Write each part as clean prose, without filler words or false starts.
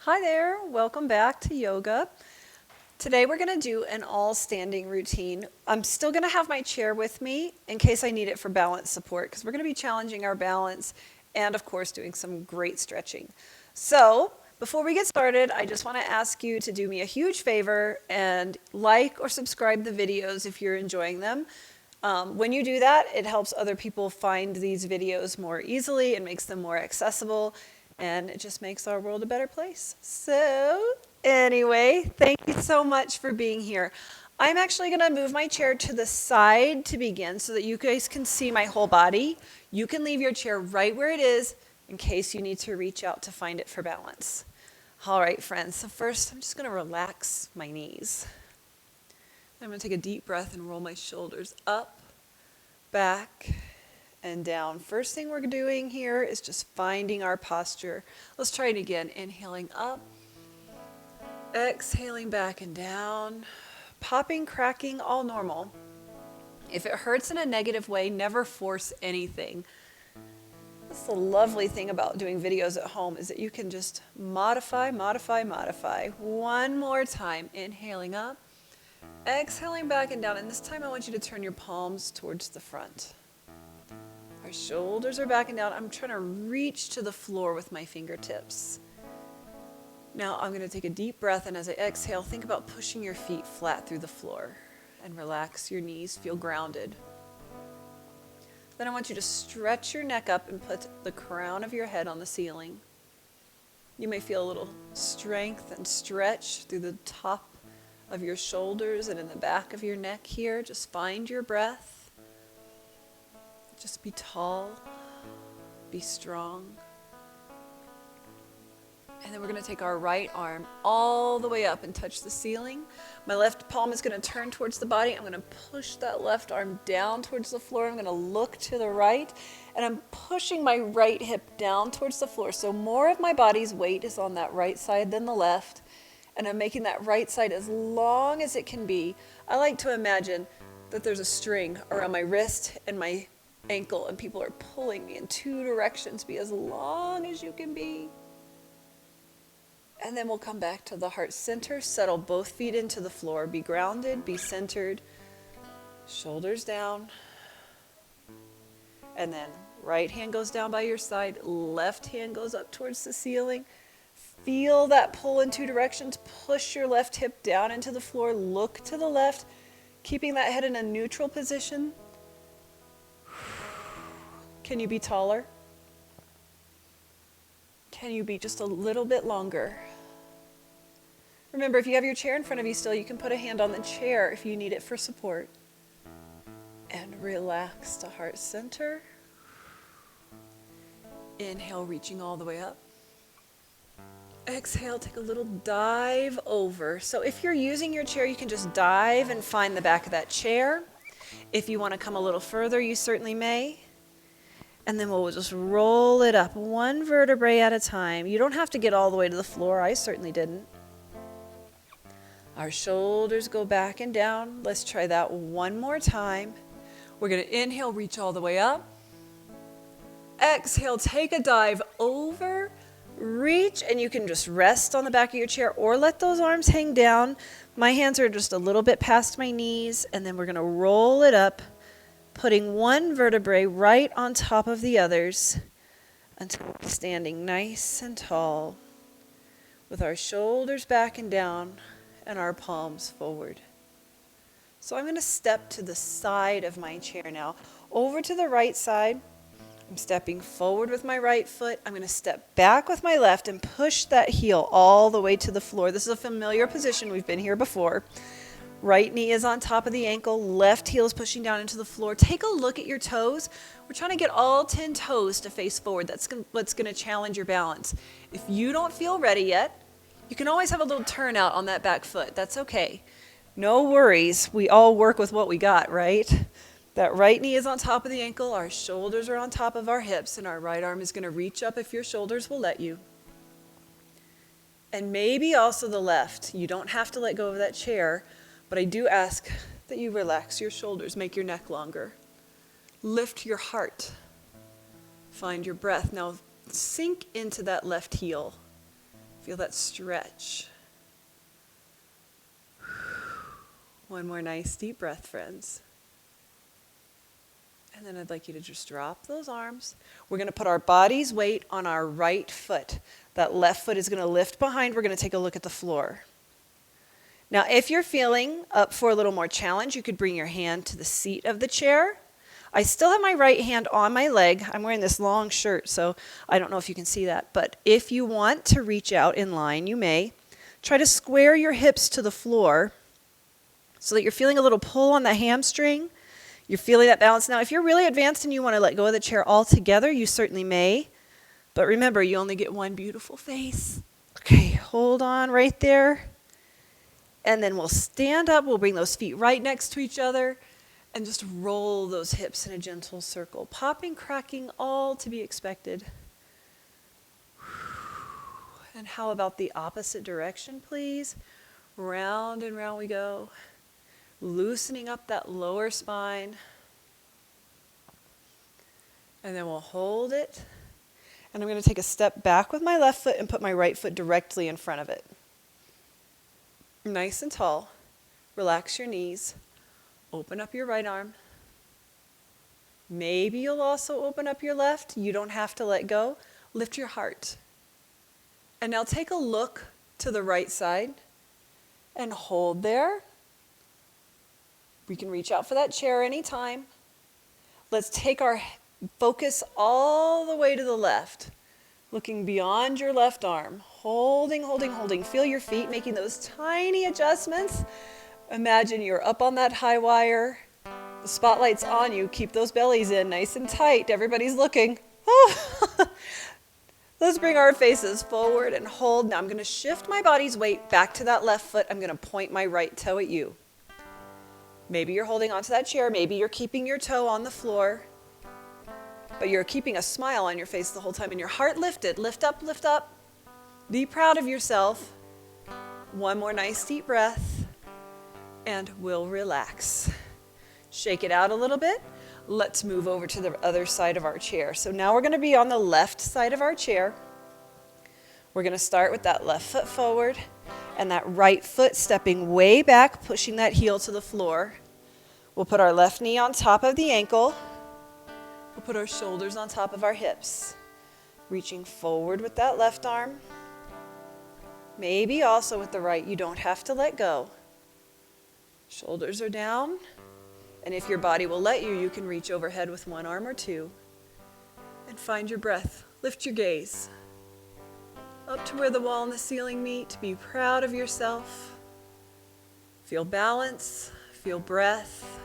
Hi there, welcome back to yoga. Today we're going to do an all standing routine. I'm still going to have my chair with me in case I need it for balance support because we're going to be challenging our balance and of course doing some great stretching. So before we get started, I just want to ask you to do me a huge favor and like or subscribe the videos if you're enjoying them. When you do that, it helps other people find these videos more easily and makes them more accessible, and it just makes our world a better place. So anyway, thank you so much for being here. I'm actually going to move my chair to the side to begin so that you guys can see my whole body. You can leave your chair right where it is in case you need to reach out to find it for balance. All right, friends, so first I'm just going to relax my knees. I'm going to take a deep breath and roll my shoulders up, back, and down. First thing we're doing here is just finding our posture. Let's try it again. Inhaling up, exhaling back and down, popping, cracking, all normal. If it hurts in a negative way, never force anything. That's the lovely thing about doing videos at home is that you can just modify. One more time. Inhaling up. Exhaling back and down, and this time I want you to turn your palms towards the front. Our shoulders are back and down. I'm trying to reach to the floor with my fingertips. Now I'm going to take a deep breath, and as I exhale, think about pushing your feet flat through the floor and relax your knees, feel grounded. Then I want you to stretch your neck up and put the crown of your head on the ceiling. You may feel a little strength and stretch through the top of your shoulders and in the back of your neck here. Just find your breath. Just be tall, be strong. And then we're going to take our right arm all the way up and touch the ceiling. My left palm is going to turn towards the body. I'm going to push that left arm down towards the floor. I'm going to look to the right, and I'm pushing my right hip down towards the floor. So more of my body's weight is on that right side than the left. And I'm making that right side as long as it can be. I like to imagine that there's a string around my wrist and my ankle, and people are pulling me in two directions. Be as long as you can be. And then we'll come back to the heart center. Settle both feet into the floor. Be grounded, be centered. Shoulders down. And then right hand goes down by your side. Left hand goes up towards the ceiling. Feel that pull in two directions. Push your left hip down into the floor. Look to the left, keeping that head in a neutral position. Can you be taller? Can you be just a little bit longer? Remember, if you have your chair in front of you still, you can put a hand on the chair if you need it for support. And relax to heart center. Inhale, reaching all the way up. Exhale, take a little dive over. So if you're using your chair, you can just dive and find the back of that chair. If you want to come a little further, you certainly may. And then we'll just roll it up one vertebrae at a time. You don't have to get all the way to the floor. I certainly didn't. Our shoulders go back and down. Let's try that one more time. We're going to inhale, reach all the way up. Exhale, take a dive over. Reach, and you can just rest on the back of your chair or let those arms hang down. My hands are just a little bit past my knees, and then we're going to roll it up, putting one vertebrae right on top of the others until we're standing nice and tall with our shoulders back and down and our palms forward. So I'm going to step to the side of my chair now, over to the right side. I'm stepping forward with my right foot. I'm going to step back with my left and push that heel all the way to the floor. This is a familiar position. We've been here before. Right knee is on top of the ankle. Left heel is pushing down into the floor. Take a look at your toes. We're trying to get all 10 toes to face forward. That's what's going to challenge your balance. If you don't feel ready yet, you can always have a little turnout on that back foot. That's okay. No worries. We all work with what we got, right? That right knee is on top of the ankle, our shoulders are on top of our hips, and our right arm is going to reach up if your shoulders will let you. And maybe also the left. You don't have to let go of that chair, but I do ask that you relax your shoulders, make your neck longer. Lift your heart. Find your breath. Now sink into that left heel. Feel that stretch. One more nice deep breath, friends. And then I'd like you to just drop those arms. We're going to put our body's weight on our right foot. That left foot is going to lift behind. We're going to take a look at the floor. Now, if you're feeling up for a little more challenge, you could bring your hand to the seat of the chair. I still have my right hand on my leg. I'm wearing this long shirt, so I don't know if you can see that. But if you want to reach out in line, you may. Try to square your hips to the floor so that you're feeling a little pull on the hamstring. You're feeling that balance. Now, if you're really advanced and you want to let go of the chair altogether, you certainly may. But remember, you only get one beautiful face. Okay, hold on right there. And then we'll stand up. We'll bring those feet right next to each other and just roll those hips in a gentle circle. Popping, cracking, all to be expected. And how about the opposite direction, please? Round and round we go. Loosening up that lower spine. And then we'll hold it. And I'm going to take a step back with my left foot and put my right foot directly in front of it. Nice and tall. Relax your knees. Open up your right arm. Maybe you'll also open up your left. You don't have to let go. Lift your heart. And now take a look to the right side and hold there. We can reach out for that chair anytime. Let's take our focus all the way to the left, looking beyond your left arm. Holding, holding, holding. Feel your feet making those tiny adjustments. Imagine you're up on that high wire. The spotlight's on you. Keep those bellies in nice and tight. Everybody's looking. Oh. Let's bring our faces forward and hold. Now I'm going to shift my body's weight back to that left foot. I'm going to point my right toe at you. Maybe you're holding onto that chair. Maybe you're keeping your toe on the floor. But you're keeping a smile on your face the whole time and your heart lifted. Lift up, lift up. Be proud of yourself. One more nice deep breath. And we'll relax. Shake it out a little bit. Let's move over to the other side of our chair. So now we're going to be on the left side of our chair. We're going to start with that left foot forward and that right foot stepping way back, pushing that heel to the floor. We'll put our left knee on top of the ankle. We'll put our shoulders on top of our hips. Reaching forward with that left arm. Maybe also with the right. You don't have to let go. Shoulders are down. And if your body will let you, you can reach overhead with one arm or two. And find your breath. Lift your gaze. Up to where the wall and the ceiling meet. Be proud of yourself. Feel balance. Feel breath.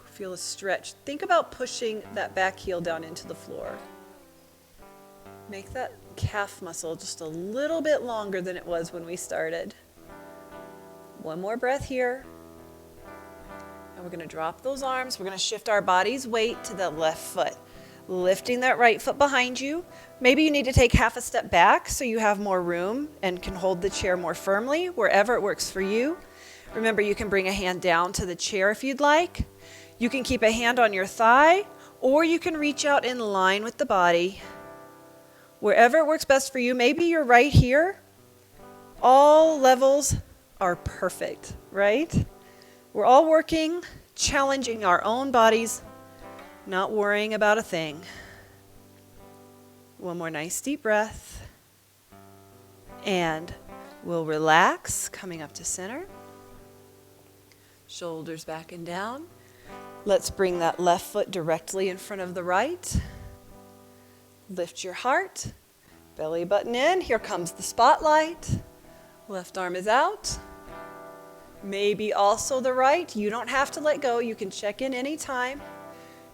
Feel a stretch. Think about pushing that back heel down into the floor. Make that calf muscle just a little bit longer than it was when we started. One more breath here. And we're going to drop those arms. We're going to shift our body's weight to the left foot. Lifting that right foot behind you. Maybe you need to take half a step back so you have more room and can hold the chair more firmly wherever it works for you. Remember, you can bring a hand down to the chair if you'd like. You can keep a hand on your thigh, or you can reach out in line with the body. Wherever it works best for you. Maybe you're right here. All levels are perfect, right? We're all working, challenging our own bodies, not worrying about a thing. One more nice deep breath. And we'll relax, coming up to center. Shoulders back and down. Let's bring that left foot directly in front of the right. Lift your heart. Belly button in. Here comes the spotlight. Left arm is out. Maybe also the right. You don't have to let go. You can check in anytime.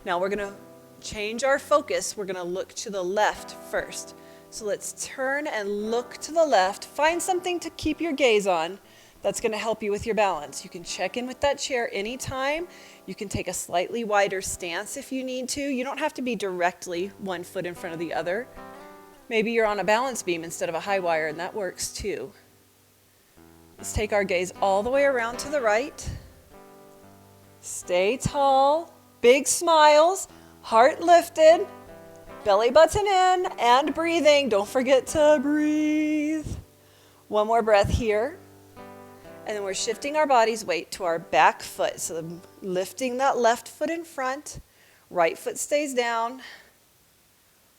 Now we're going to change our focus. We're going to look to the left first. So let's turn and look to the left. Find something to keep your gaze on that's going to help you with your balance. You can check in with that chair anytime. You can take a slightly wider stance if you need to. You don't have to be directly one foot in front of the other. Maybe you're on a balance beam instead of a high wire, and that works too. Let's take our gaze all the way around to the right. Stay tall, big smiles, heart lifted. Belly button in and breathing. Don't forget to breathe. One more breath here. And then we're shifting our body's weight to our back foot. So lifting that left foot in front. Right foot stays down.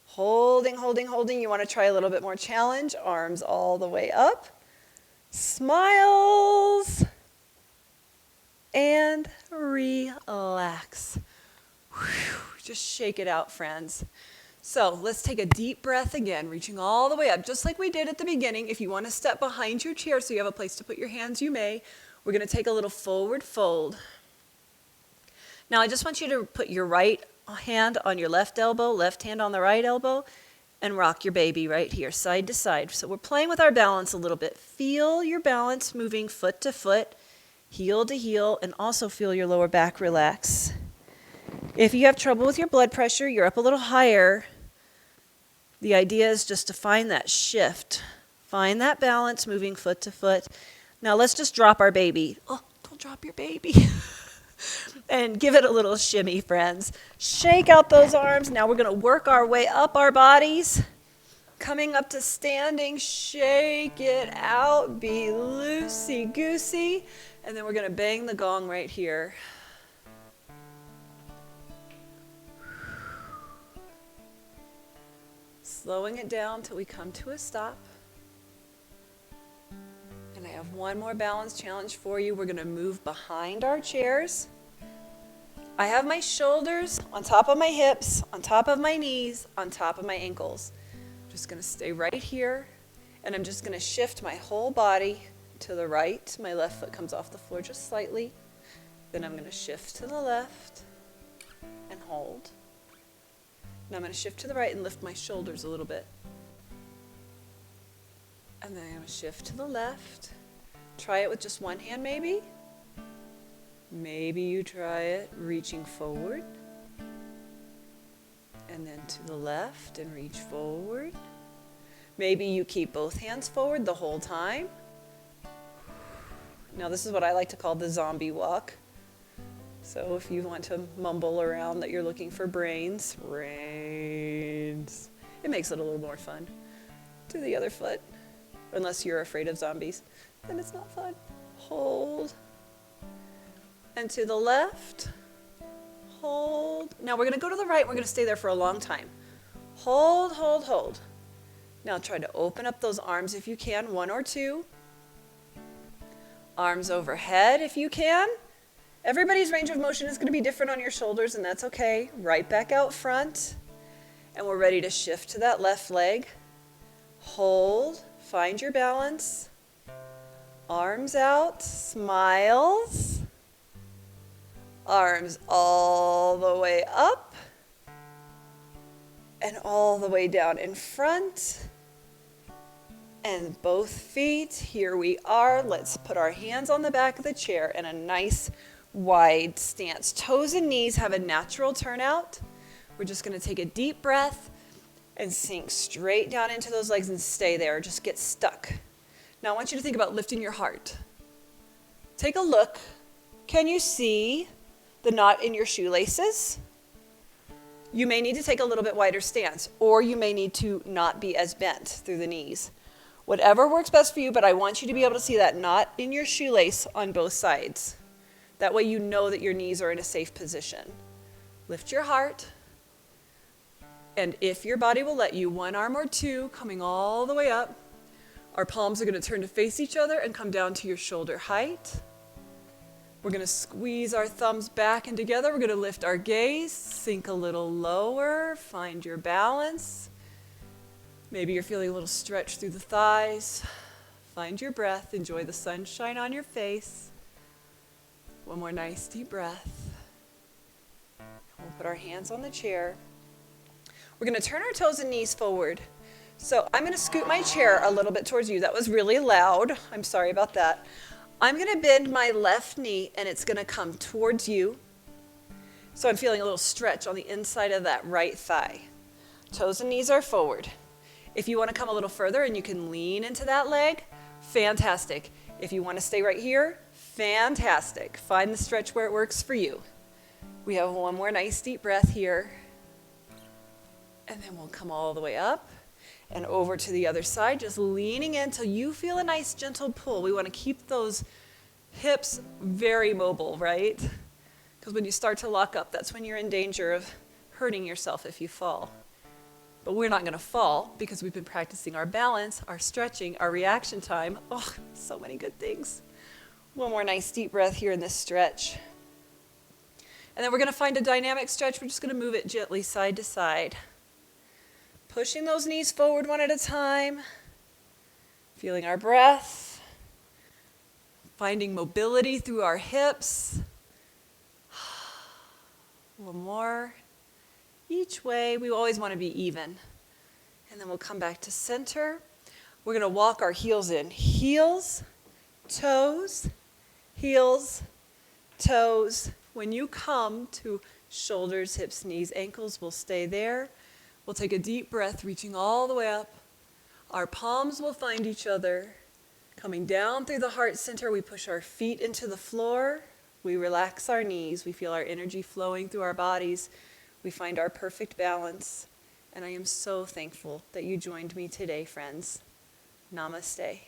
Holding, holding, holding. You want to try a little bit more challenge. Arms all the way up. Smiles. And relax. Whew. Just shake it out, friends. So let's take a deep breath again, reaching all the way up, just like we did at the beginning. If you want to step behind your chair so you have a place to put your hands, you may. We're going to take a little forward fold. Now I just want you to put your right hand on your left elbow, left hand on the right elbow, and rock your baby right here, side to side. So we're playing with our balance a little bit. Feel your balance moving foot to foot, heel to heel, and also feel your lower back relax. If you have trouble with your blood pressure, you're up a little higher. The idea is just to find that shift. Find that balance moving foot to foot. Now let's just drop our baby. Oh, don't drop your baby. And give it a little shimmy, friends. Shake out those arms. Now we're going to work our way up our bodies. Coming up to standing, shake it out. Be loosey-goosey. And then we're going to bang the gong right here. Slowing it down till we come to a stop. And I have one more balance challenge for you. We're going to move behind our chairs. I have my shoulders on top of my hips, on top of my knees, on top of my ankles. I'm just going to stay right here, and I'm just going to shift my whole body to the right. My left foot comes off the floor just slightly. Then I'm going to shift to the left and hold. Now I'm going to shift to the right and lift my shoulders a little bit. And then I'm going to shift to the left. Try it with just one hand maybe. Maybe you try it reaching forward. And then to the left and reach forward. Maybe you keep both hands forward the whole time. Now this is what I like to call the zombie walk. So if you want to mumble around that you're looking for brains, it makes it a little more fun. Do the other foot. Unless you're afraid of zombies, then it's not fun. Hold. And to the left. Hold. Now we're going to go to the right. We're going to stay there for a long time. Hold, hold, hold. Now try to open up those arms if you can, one or two. Arms overhead if you can. Everybody's range of motion is going to be different on your shoulders, and that's okay. Right back out front. And we're ready to shift to that left leg. Hold. Find your balance. Arms out. Smiles. Arms all the way up. And all the way down in front. And both feet. Here we are. Let's put our hands on the back of the chair in a nice wide stance. Toes and knees have a natural turnout. We're just going to take a deep breath and sink straight down into those legs and stay there. Just get stuck. Now I want you to think about lifting your heart. Take a look. Can you see the knot in your shoelaces? You may need to take a little bit wider stance, or you may need to not be as bent through the knees. Whatever works best for you, but I want you to be able to see that knot in your shoelace on both sides. That way you know that your knees are in a safe position. Lift your heart. And if your body will let you, one arm or two coming all the way up. Our palms are going to turn to face each other and come down to your shoulder height. We're going to squeeze our thumbs back and together. We're going to lift our gaze, sink a little lower, find your balance. Maybe you're feeling a little stretch through the thighs. Find your breath. Enjoy the sunshine on your face. One more nice deep breath. We'll put our hands on the chair. We're going to turn our toes and knees forward. So I'm going to scoot my chair a little bit towards you. That was really loud. I'm sorry about that. I'm going to bend my left knee, and it's going to come towards you. So I'm feeling a little stretch on the inside of that right thigh. Toes and knees are forward. If you want to come a little further and you can lean into that leg, fantastic. If you want to stay right here, fantastic. Find the stretch where it works for you. We have one more nice deep breath here. And then we'll come all the way up and over to the other side, just leaning in until you feel a nice gentle pull. We want to keep those hips very mobile, right? Because when you start to lock up, that's when you're in danger of hurting yourself if you fall. But we're not going to fall because we've been practicing our balance, our stretching, our reaction time. Oh, so many good things. One more nice deep breath here in this stretch. And then we're going to find a dynamic stretch. We're just going to move it gently side to side. Pushing those knees forward one at a time. Feeling our breath. Finding mobility through our hips. One more. Each way, we always want to be even. And then we'll come back to center. We're going to walk our heels in. Heels, toes, heels, toes. When you come to shoulders, hips, knees, ankles, we'll stay there. We'll take a deep breath, reaching all the way up. Our palms will find each other. Coming down through the heart center, we push our feet into the floor. We relax our knees. We feel our energy flowing through our bodies. We find our perfect balance. And I am so thankful that you joined me today, friends. Namaste.